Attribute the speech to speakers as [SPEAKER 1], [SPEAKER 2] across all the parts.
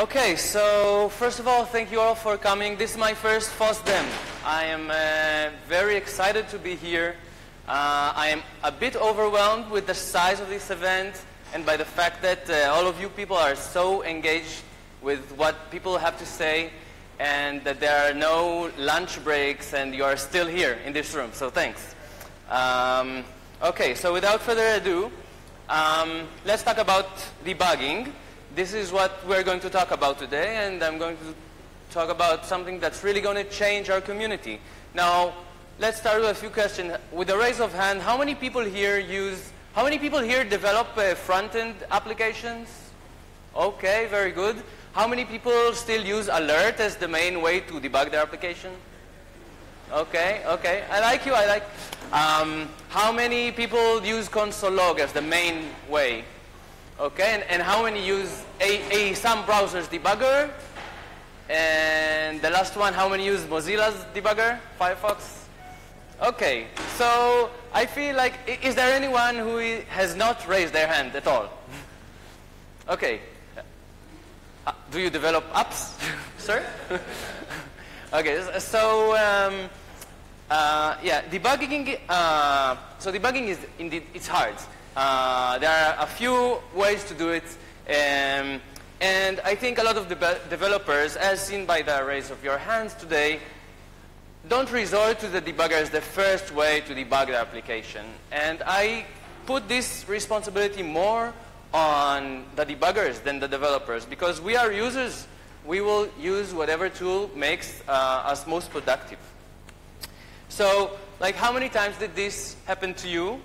[SPEAKER 1] Okay, so first of all, thank you all for coming. This is my first FOSDEM. I am very excited to be here. I am a bit overwhelmed with the size of this event and by the fact that all of you people are so engaged with what people have to say and that there are no lunch breaks and you are still here in this room, so thanks. Okay, so without further ado, let's talk about debugging. This is what we're going to talk about today, and I'm going to talk about something that's really going to change our community. Now, let's start with a few questions. With a raise of hand, how many people here develop front-end applications? Okay, very good. How many people still use alert as the main way to debug their application? Okay, okay. I like you, I like. How many people use console log as the main way? Okay, and how many use some browsers debugger? And the last one, how many use Mozilla's debugger, Firefox? Okay, so I feel like, is there anyone who has not raised their hand at all? Okay. Do you develop apps, sir? Okay, so yeah, debugging. So debugging is indeed it's hard. There are a few ways to do it, and I think a lot of developers, as seen by the raise of your hands today, don't resort to the debugger as the first way to debug the application. And I put this responsibility more on the debuggers than the developers, because we are users. We will use whatever tool makes us most productive. So, like, how many times did this happen to you?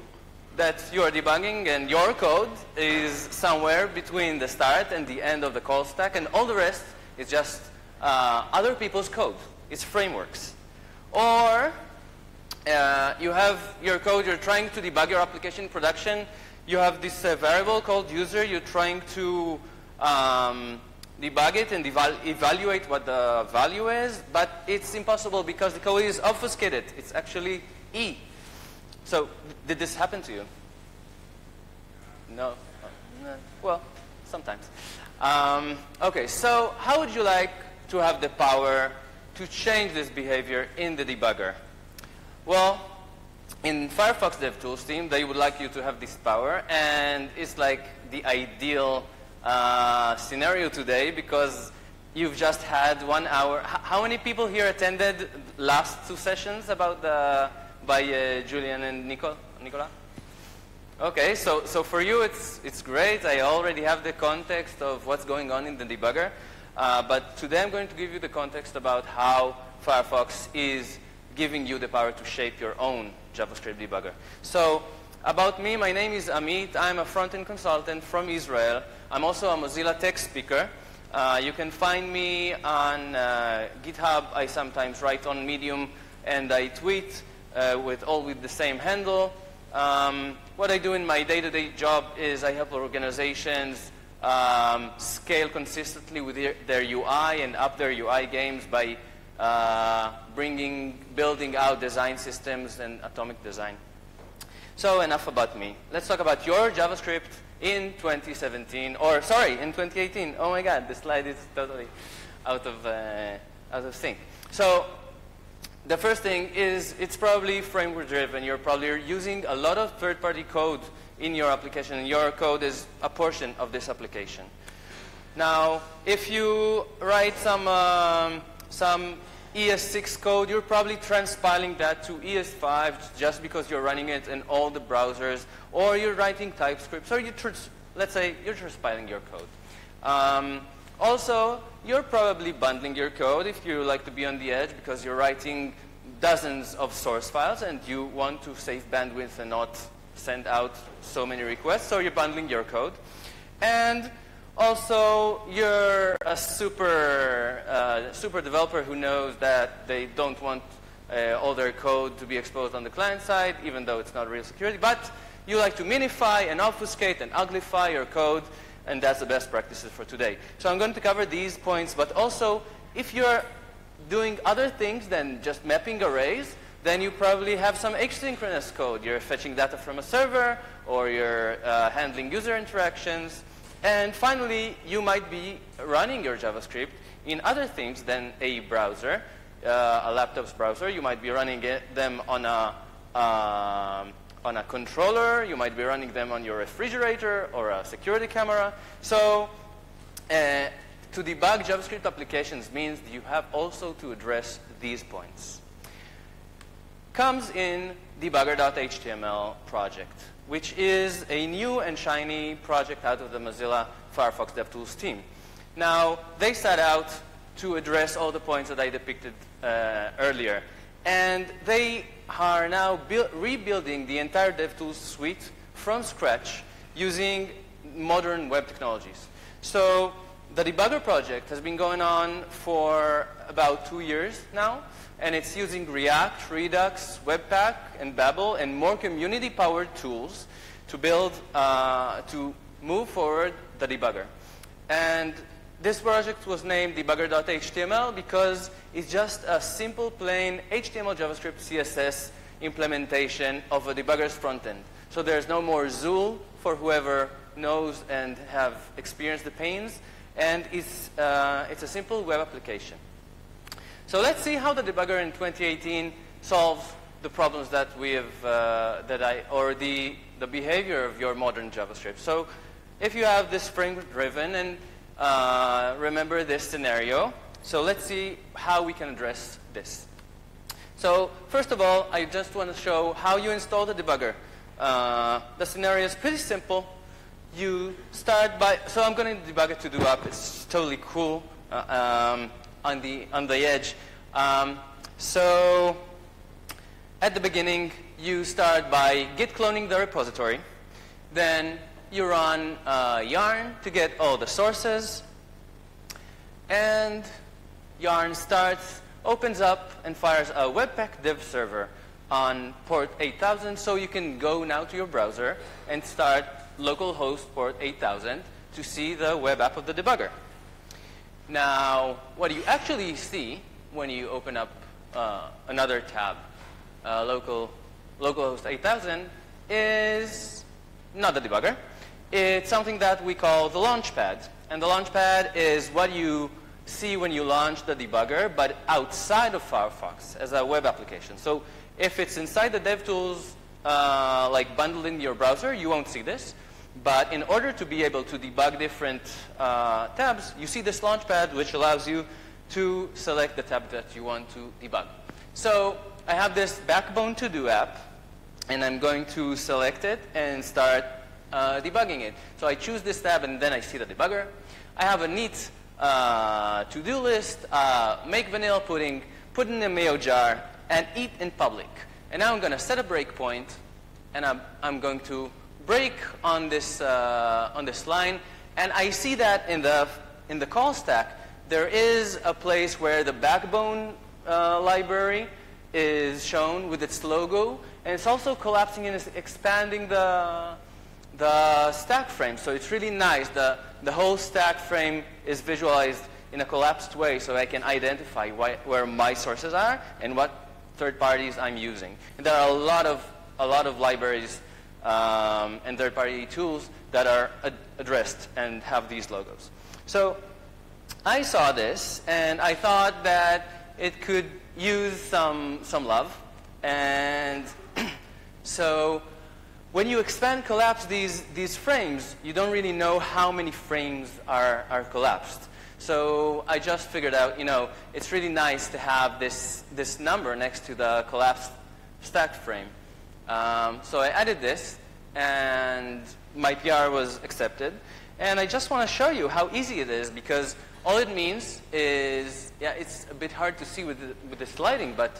[SPEAKER 1] That you are debugging and your code is somewhere between the start and the end of the call stack, and all the rest is just other people's code. It's frameworks. Or you have your code, you're trying to debug your application in production. You have this variable called user. You're trying to debug it and evaluate what the value is, but it's impossible because the code is obfuscated. It's actually E. So, did this happen to you? No? Well, sometimes. Okay, so how would you like to have the power to change this behavior in the debugger? Well, in Firefox DevTools team, they would like you to have this power, and it's like the ideal scenario today because you've just had 1 hour. How many people here attended last two sessions about by Julian and Nicola? Okay, so for you it's great. I already have the context of what's going on in the debugger. But today I'm going to give you the context about how Firefox is giving you the power to shape your own JavaScript debugger. So about me, my name is Amit. I'm a front-end consultant from Israel. I'm also a Mozilla tech speaker. You can find me on GitHub. I sometimes write on Medium, and I tweet with the same handle. What I do in my day-to-day job is I help organizations scale consistently with their UI and up their UI games by building out design systems and atomic design. So enough about me. Let's talk about your JavaScript in 2017, or sorry, in 2018. Oh my God, the slide is totally out of sync. So the first thing is it's probably framework driven. You're probably using a lot of third-party code in your application, and your code is a portion of this application. Now, if you write some ES6 code, you're probably transpiling that to ES5 just because you're running it in all the browsers, or you're writing TypeScript, or let's say you're transpiling your code. Also, you're probably bundling your code if you like to be on the edge because you're writing dozens of source files and you want to save bandwidth and not send out so many requests, so you're bundling your code. And also, you're a super developer who knows that they don't want all their code to be exposed on the client side, even though it's not real security. But you like to minify and obfuscate and uglify your code, and that's the best practices for today. So I'm going to cover these points, but also, if you're doing other things than just mapping arrays, then you probably have some asynchronous code. You're fetching data from a server, or you're handling user interactions. And finally, you might be running your JavaScript in other things than a browser, a laptop's browser. You might be running them on a controller. You might be running them on your refrigerator or a security camera. So to debug JavaScript applications means you have also to address these points. Comes in Debugger Dot HTML project, which is a new and shiny project out of the Mozilla Firefox DevTools team. Now, they set out to address all the points that I depicted earlier. And they are now rebuilding the entire DevTools suite from scratch using modern web technologies. So the Debugger project has been going on for about 2 years now. And it's using React, Redux, Webpack, and Babel, and more community-powered tools to build, to move forward the debugger. And this project was named Debugger Dot HTML because it's just a simple, plain HTML, JavaScript, CSS implementation of a debugger's front end. So there's no more Zool for whoever knows and have experienced the pains. And it's a simple web application. So let's see how the debugger in 2018 solves the problems that we have, or the behavior of your modern JavaScript. So if you have this frame-driven, and remember this scenario, so let's see how we can address this. So first of all, I just want to show how you install the debugger. The scenario is pretty simple. You start by, so I'm going to debug it to do up. It's totally cool. On the edge. So at the beginning, you start by git cloning the repository. Then you run yarn to get all the sources. And yarn starts, opens up, and fires a Webpack dev server on port 8000. So you can go now to your browser and start localhost port 8000 to see the web app of the debugger. Now, what you actually see when you open up another tab, localhost 8000, is not the debugger. It's something that we call the Launchpad. And the Launchpad is what you see when you launch the debugger, but outside of Firefox as a web application. So if it's inside the DevTools, like bundled in your browser, you won't see this. But in order to be able to debug different tabs, you see this Launchpad, which allows you to select the tab that you want to debug. So I have this Backbone to-do app, and I'm going to select it and start debugging it. So I choose this tab, and then I see the debugger. I have a neat to-do list, make vanilla pudding, put in a mayo jar, and eat in public. And now I'm going to set a breakpoint, and I'm going to break on this line, and I see that in the call stack there is a place where the Backbone library is shown with its logo, and it's also collapsing and expanding the stack frame. So it's really nice. The whole stack frame is visualized in a collapsed way, so I can identify where my sources are and what third parties I'm using. And there are a lot of libraries and third-party tools that are addressed and have these logos. So I saw this, and I thought that it could use some love. And so when you expand, collapse these frames, you don't really know how many frames are collapsed. So I just figured out, it's really nice to have this number next to the collapsed stack frame. So I added this, and my PR was accepted. And I just want to show you how easy it is, because all it means is, yeah, it's a bit hard to see with this lighting, but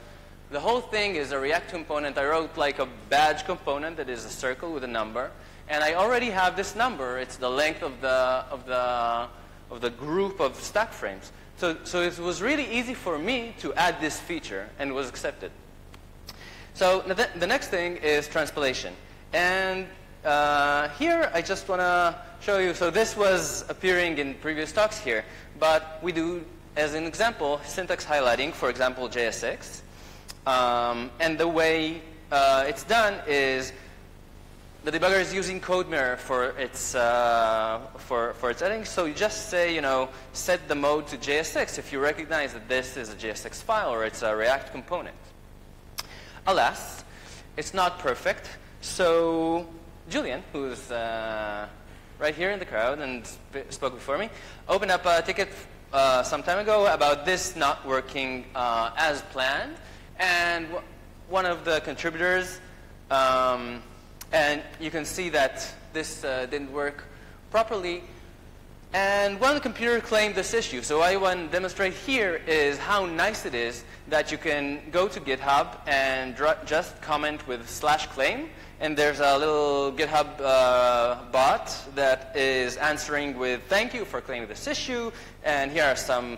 [SPEAKER 1] the whole thing is a React component. I wrote like a badge component that is a circle with a number, and I already have this number. It's the length of the group of stack frames. So it was really easy for me to add this feature, and it was accepted. So the next thing is transpilation. And here I just want to show you, so this was appearing in previous talks here, but we do, as an example, syntax highlighting, for example, JSX. And the way it's done is the debugger is using CodeMirror for its editing. So you just say, set the mode to JSX if you recognize that this is a JSX file or it's a React component. Alas, it's not perfect. So Julian, who's right here in the crowd and spoke before me, opened up a ticket some time ago about this not working as planned. And one of the contributors, and you can see that this didn't work properly. And one computer claimed this issue. So what I want to demonstrate here is how nice it is that you can go to GitHub and just comment with /claim. And there's a little GitHub bot that is answering with thank you for claiming this issue. And here are some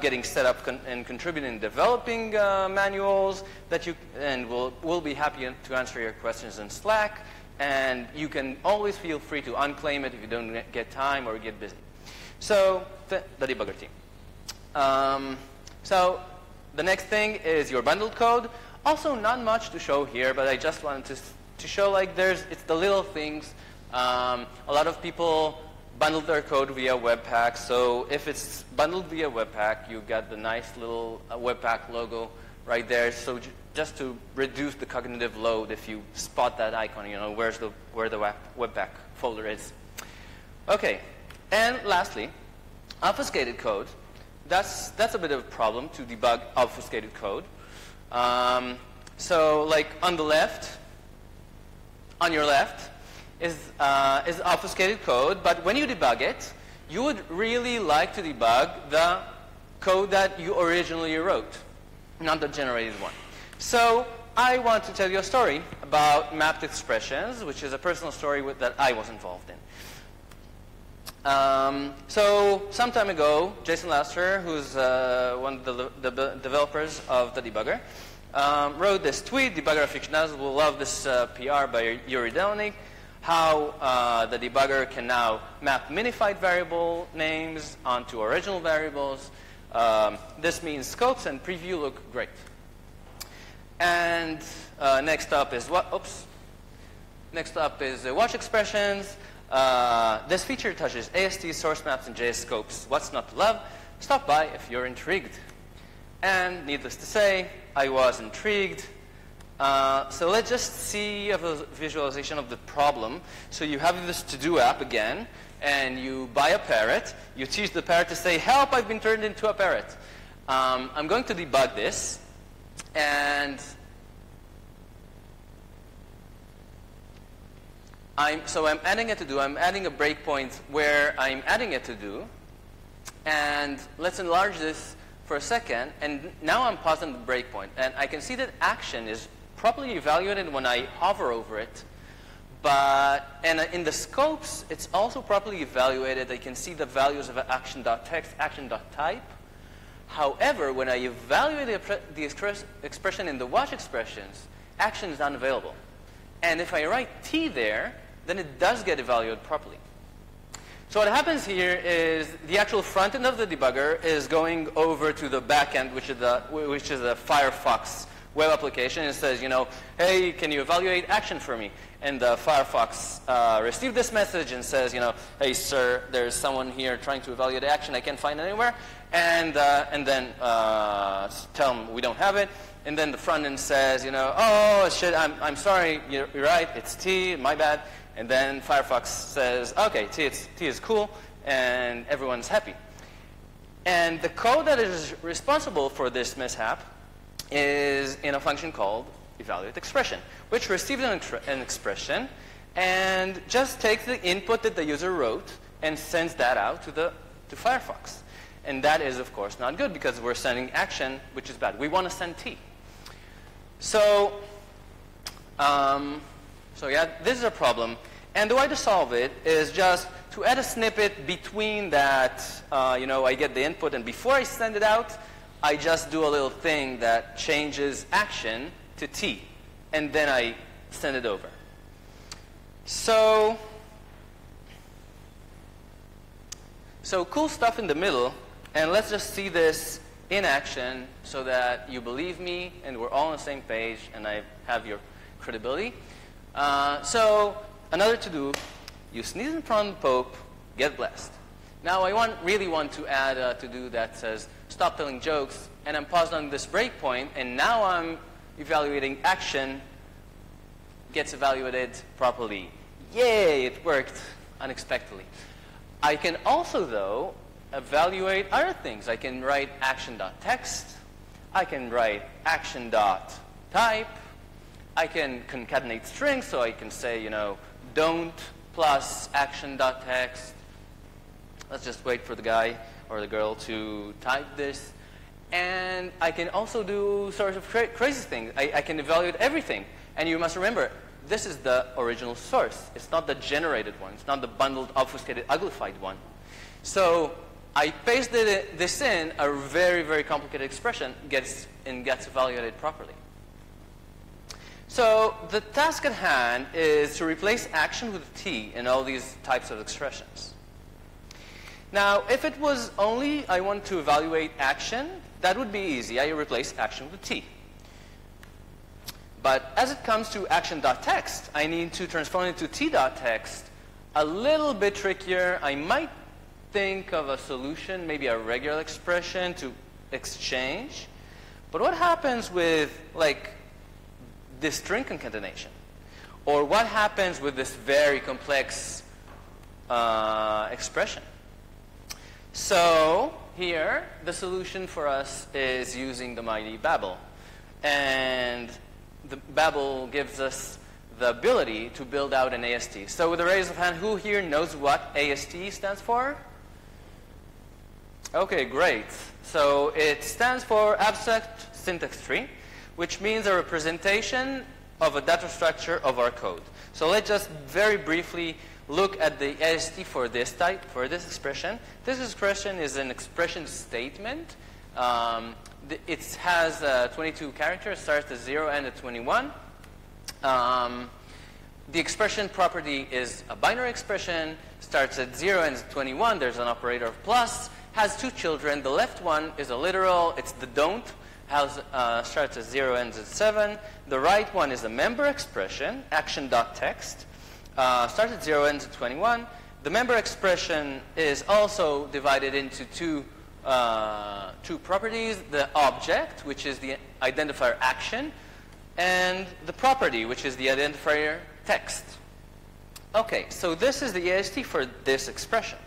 [SPEAKER 1] getting set up and contributing developing manuals that we'll be happy to answer your questions in Slack. And you can always feel free to unclaim it if you don't get time or get busy. So the debugger team. So the next thing is your bundled code. Also, not much to show here, but I just wanted to show it's the little things. A lot of people bundle their code via Webpack. So if it's bundled via Webpack, you got the nice little Webpack logo right there. So just to reduce the cognitive load, if you spot that icon, where the Webpack folder is. Okay, and lastly, obfuscated code. That's a bit of a problem to debug obfuscated code. So like on your left is obfuscated code, but when you debug it, you would really like to debug the code that you originally wrote, not the generated one. So I want to tell you a story about mapped expressions, which is a personal story that I was involved in. So some time ago, Jason Laster, who's one of the developers of the debugger, wrote this tweet. Debugger aficionados will love this PR by Yuri Delnik, how the debugger can now map minified variable names onto original variables. This means scopes and preview look great. And next up is watch expressions. This feature touches AST, source maps, and JS scopes. What's not to love? Stop by if you're intrigued. And needless to say, I was intrigued. So let's just see a visualization of the problem. So you have this to-do app again, and you buy a parrot. You teach the parrot to say, help, I've been turned into a parrot. I'm going to debug this. And I'm adding a to-do. I'm adding a breakpoint where I'm adding a to-do. And let's enlarge this for a second. And now I'm pausing the breakpoint. And I can see that action is properly evaluated when I hover over it. And in the scopes, it's also properly evaluated. I can see the values of action.text, action.type. However, when I evaluate the expression in the watch expressions, action is unavailable. And if I write T there, then it does get evaluated properly. So what happens here is the actual front end of the debugger is going over to the back end, which is a Firefox web application. It says, hey, can you evaluate action for me? And the Firefox received this message and says, hey, sir, there's someone here trying to evaluate action. I can't find it anywhere. And then tell them we don't have it. And then the front end says, oh, shit, I'm sorry, you're right, it's T, my bad. And then Firefox says, okay, T is cool, and everyone's happy. And the code that is responsible for this mishap is in a function called evaluate expression, which receives an expression and just takes the input that the user wrote and sends that out to Firefox. And that is, of course, not good because we're sending action, which is bad. We want to send T. So yeah, this is a problem. And the way to solve it is just to add a snippet between that, I get the input, and before I send it out, I just do a little thing that changes action to T. And then I send it over. So cool stuff in the middle. And let's just see this in action so that you believe me and we're all on the same page and I have your credibility. So another to-do, you sneeze in front of the Pope, get blessed. Now I really want to add a to-do that says stop telling jokes, and I'm paused on this breakpoint, and now I'm evaluating action gets evaluated properly. Yay, it worked unexpectedly. I can also, though, evaluate other things. I can write action.text. I can write action.type. I can concatenate strings, so I can say, don't plus action.text. Let's just wait for the guy or the girl to type this. And I can also do sort of crazy things. I can evaluate everything. And you must remember, this is the original source. It's not the generated one. It's not the bundled, obfuscated, uglified one. So I pasted this in, a very, very complicated expression gets evaluated properly. So the task at hand is to replace action with T in all these types of expressions. Now, if it was only I want to evaluate action, that would be easy. I replace action with T. But as it comes to action.text, I need to transform it to t.text. A little bit trickier. I might think of a solution, maybe a regular expression to exchange. But what happens with, this string concatenation? Or what happens with this very complex expression? So here, the solution for us is using the mighty Babel. And the Babel gives us the ability to build out an AST. So with a raise of hand, who here knows what AST stands for? Okay, great. So it stands for Abstract Syntax Tree, which means a representation of a data structure of our code. So let's just very briefly look at the AST for this type, for this expression. This expression is an expression statement. It has 22 characters, starts at 0 and at 21. The expression property is a binary expression, starts at 0 and at 21. There's an operator of plus, has two children. The left one is a literal, it's the don't, starts at 0 and ends at 7. The right one is a member expression, action.text, starts at 0 and ends at 21. The member expression is also divided into two properties, the object, which is the identifier action, and the property, which is the identifier text. Okay, so this is the AST for this expression.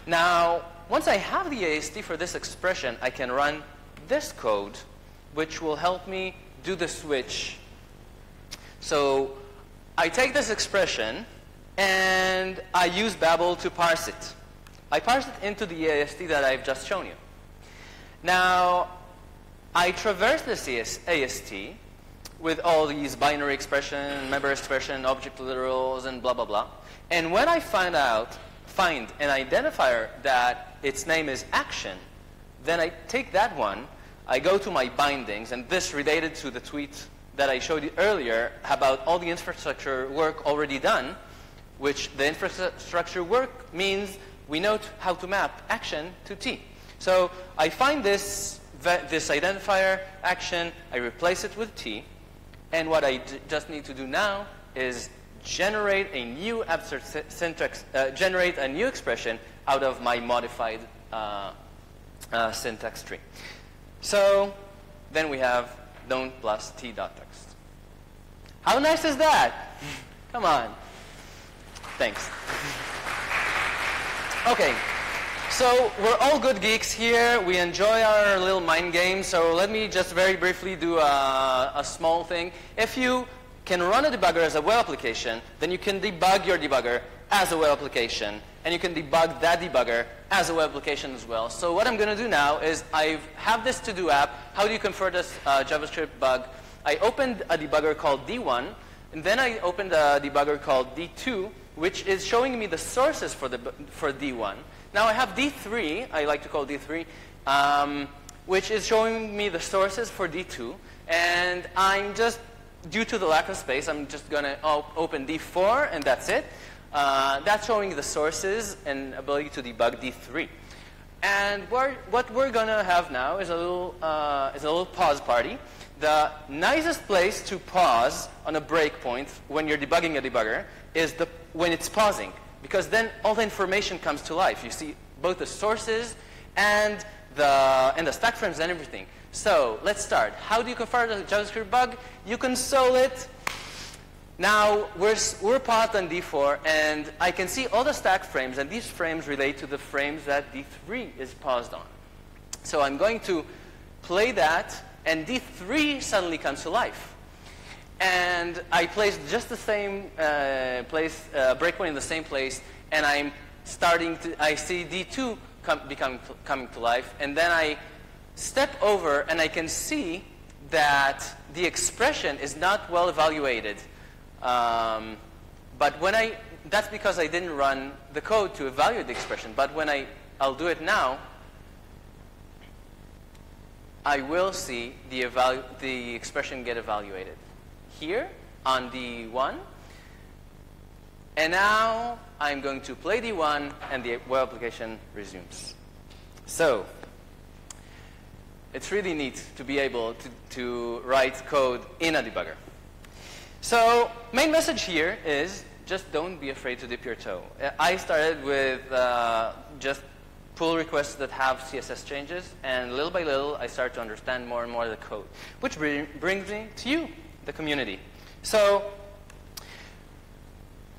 [SPEAKER 1] Now, once I have the AST for this expression, I can run this code, which will help me do the switch. So I take this expression, and I use Babel to parse it. I parse it into the AST that I've just shown you. Now, I traverse this AST with all these binary expression, member expression, object literals, and blah, blah, blah. And when I find an identifier that its name is action, then I take that one, I go to my bindings, and this related to the tweet that I showed you earlier about all the infrastructure work already done, which the infrastructure work means we know how to map action to T. So I find this identifier action, I replace it with T, and what I just need to do now is generate a new abstract syntax, generate a new expression out of my modified syntax tree. So then we have don't plus t.text. How nice is that? Come on. Thanks. Okay, so we're all good geeks here. We enjoy our little mind game. So let me just very briefly do a small thing. If you can run a debugger as a web application, then you can debug your debugger as a web application. And you can debug that debugger as a web application as well. So what I'm going to do now is I have this to-do app. How do you convert this JavaScript bug? I opened a debugger called D1, and then I opened a debugger called D2, which is showing me the sources for D1. Now I have D3, I like to call D3, which is showing me the sources for D2. And I'm just, due to the lack of space, I'm just going to open D4, and that's it. That's showing the sources and ability to debug D3. And what we're going to have now is a little pause party. the nicest place to pause on a breakpoint when you're debugging a debugger is when it's pausing, because then all the information comes to life. You see both the sources and the stack frames and everything. So let's start. How do you confirm a JavaScript bug? You console it. Now we're paused on D4, and I can see all the stack frames, and these frames relate to the frames that D3 is paused on. So I'm going to play that, and D3 suddenly comes to life. And I placed just the same breakpoint in the same place, and I see D2 coming to life, and then I step over, and I can see that the expression is not well evaluated. But that's because I didn't run the code to evaluate the expression. But when I'll do it now, I will see the expression get evaluated here on D1. And now I'm going to play D1, and the web application resumes. So it's really neat to be able to write code in a debugger. So main message here is just don't be afraid to dip your toe. I started with just pull requests that have CSS changes, and little by little I start to understand more and more of the code, which brings me to you, the community. So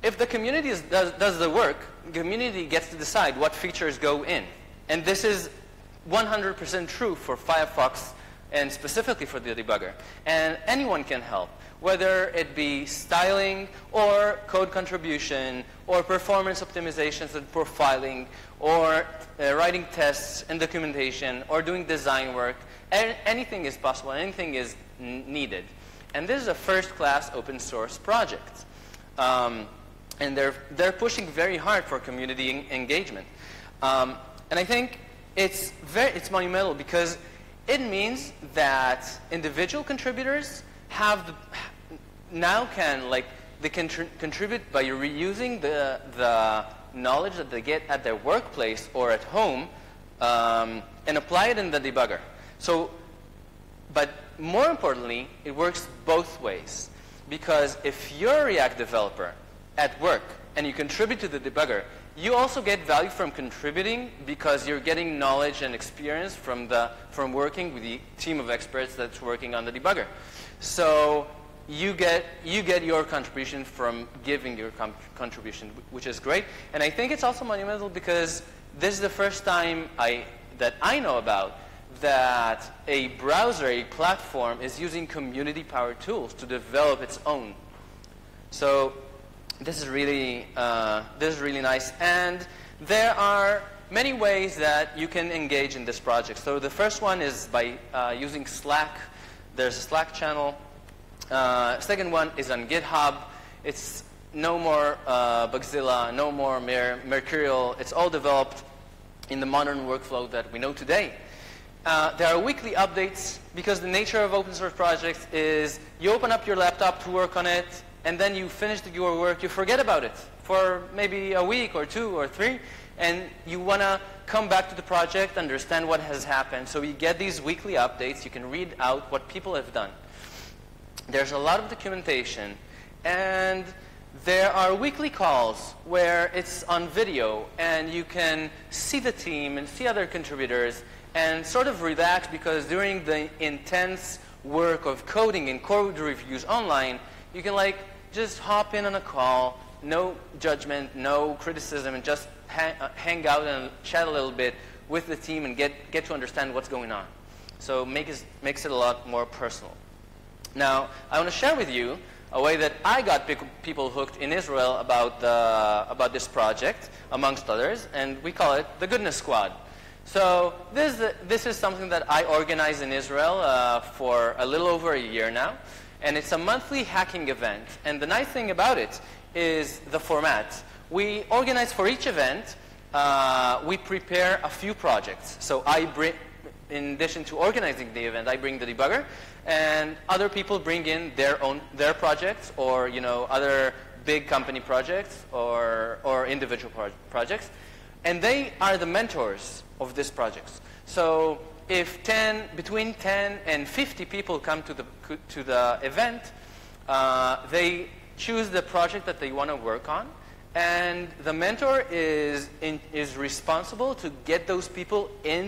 [SPEAKER 1] if the community does the work, the community gets to decide what features go in. And this is 100% true for Firefox and specifically for the debugger. And anyone can help, whether it be styling or code contribution or performance optimizations and profiling or writing tests and documentation or doing design work. Anything is possible, anything is needed. And this is a first-class open source project. And they're pushing very hard for community engagement. And I think it's monumental because it means that individual contributors they can contribute by reusing the knowledge that they get at their workplace or at home and apply it in the debugger. But more importantly, it works both ways, because if you're a React developer at work and you contribute to the debugger, you also get value from contributing because you're getting knowledge and experience from working with the team of experts that's working on the debugger. So you get your contribution from giving your contribution, which is great. And I think it's also monumental because this is the first time that I know about that a browser, a platform, is using community-powered tools to develop its own. So this is really nice. And there are many ways that you can engage in this project. So the first one is by using Slack. There's a Slack channel. Second one is on GitHub. It's no more Bugzilla, no more Mercurial. It's all developed in the modern workflow that we know today. There are weekly updates because the nature of open source projects is you open up your laptop to work on it, and then you finish your work, you forget about it for maybe a week or 2 or 3, and you want to come back to the project, understand what has happened. So you get these weekly updates. You can read out what people have done. There's a lot of documentation, and there are weekly calls where it's on video, and you can see the team and see other contributors and sort of relax, because during the intense work of coding and code reviews online, you can just hop in on a call, no judgment, no criticism, and just hang out and chat a little bit with the team and get to understand what's going on. So makes it a lot more personal. Now, I want to share with you a way that I got people hooked in Israel about this project, amongst others, and we call it the Goodness Squad. So this is something that I organize in Israel for a little over a year now, and it's a monthly hacking event. And the nice thing about it is the format. We organize for each event, we prepare a few projects. So in addition to organizing the event, I bring the debugger, and other people bring in their projects, or other big company projects or individual projects, and they are the mentors of these projects. So if between 10 and 50 people come to the event, they choose the project that they want to work on, and the mentor is responsible to get those people in